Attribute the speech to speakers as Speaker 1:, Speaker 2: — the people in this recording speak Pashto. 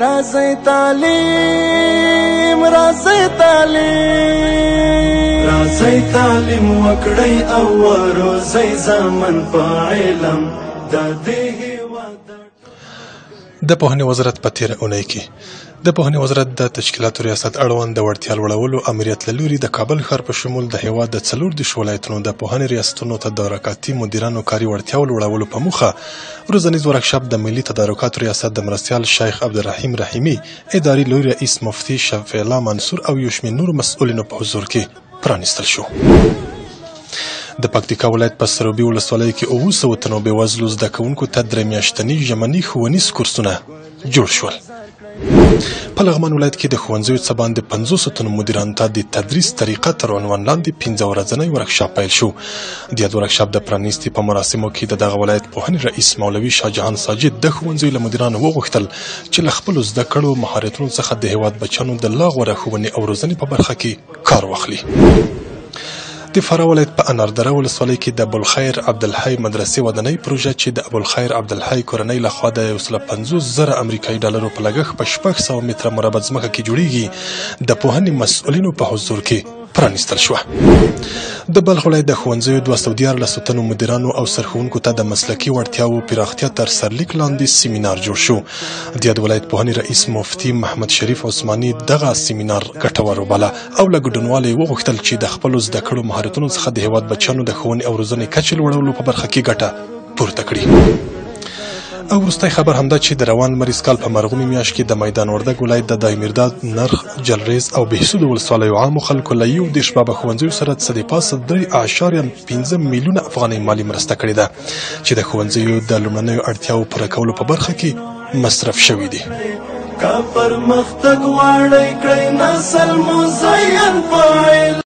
Speaker 1: راځئ تعلیم راځئ تعلیم راځئ تعلیم وکړئ او وروځئ ځامن په علم د دې هېواد
Speaker 2: د پوهنې وزارت په تېره اونۍ کې د پوهنې وزارت د تشکیلاتو ریاست اړوند د وړتیا لوړولو امریت له لوري د کابل ښار په شمول د هېواد د 14 ولایتونو د پوهنې ریاستونو تدارکاتي مدیرانو کاري وړتیاو لوړولو په موخه روزنیز ورکشاپ د ملي تدارکاتو ریاست د مرستیال شیخ عبدالرحیم رحیمي اداري لوی رئیس مفتي شفیع الله منصور او یو شمېر نورو مسؤلینو په حضور کې پرانیستل شو. د پکتیکا ولایت په سروبي ولسوالۍ کې 900 تنو بېوزلو زده کوونکو ته 3 میاشتني ژمني ښوونیز کورسونه جوړ شول. په لغمان ولایت کې د ښوونځیو څه باندې 500 تنو مدیرانو ته د تدریس طریقه تر عنوان لاندې 15 ورځنی ورکشاپ پیل شو. د یاد ورکشاپ د پرانیستي په مراسمو کې د دغه ولایت پوهنې رئیس مولوي شاهجهان ساجد د ښوونځیو له مدیرانو وغوښتل چې له خپلو زده کړو مهارتونو څخه د هېواد بچیانو د لا غوره ښوونې او روزنې په برخه کې کار واخلي. د فراه ولایت په اناردره ولسوالۍ کې د ابوالخیر عبدالحی مدرسې ودانۍ پروژه چې د ابوالخیر عبدالحی کورنۍ لخوا د 150,000 امریکایي ډالرو په لګښت په 600 متره مربع ځمکه کې جوړیږي د پوهنې مسؤلینو په حضور کې پرانیستل شوه. د بلخ ولایت د ښوونځیو 214 تنو مدیرانو او سرښوونکو ته د مسلکي وړتیاوو پراختیا تر سرلیک لاندې سیمینار جوړ شو. د یاد ولایت پوهنې رئیس مفتي محمد شریف عثماني دغه سیمینار ګټور وباله او له ګډونوالو یې وغوښتل چې د خپلو زده کړو مهارتونو څخه د هېواد بچیانو د ښوونې او روزنې کچې لوړولو په برخه کې ګټه پورته کړي. او وروستی خبر همدا چې د روان لمریز کال په مرغومي میاشت کې د میدان وردګ ولایت د دایمیرداد، نرخ، جلریز او بهسود ولسوالیو عامو خلکو له 10 بابه ښوونځیو سره څه د پاسه 3.5 میلیونه افغانۍ مالي مرسته کړې ده چې د ښوونځیو د لومړنیو اړتیاوو پوره کولو په برخه کې مصرف شوي دي.
Speaker 1: که پرمختګ غواړئ کړئ نسل مزین په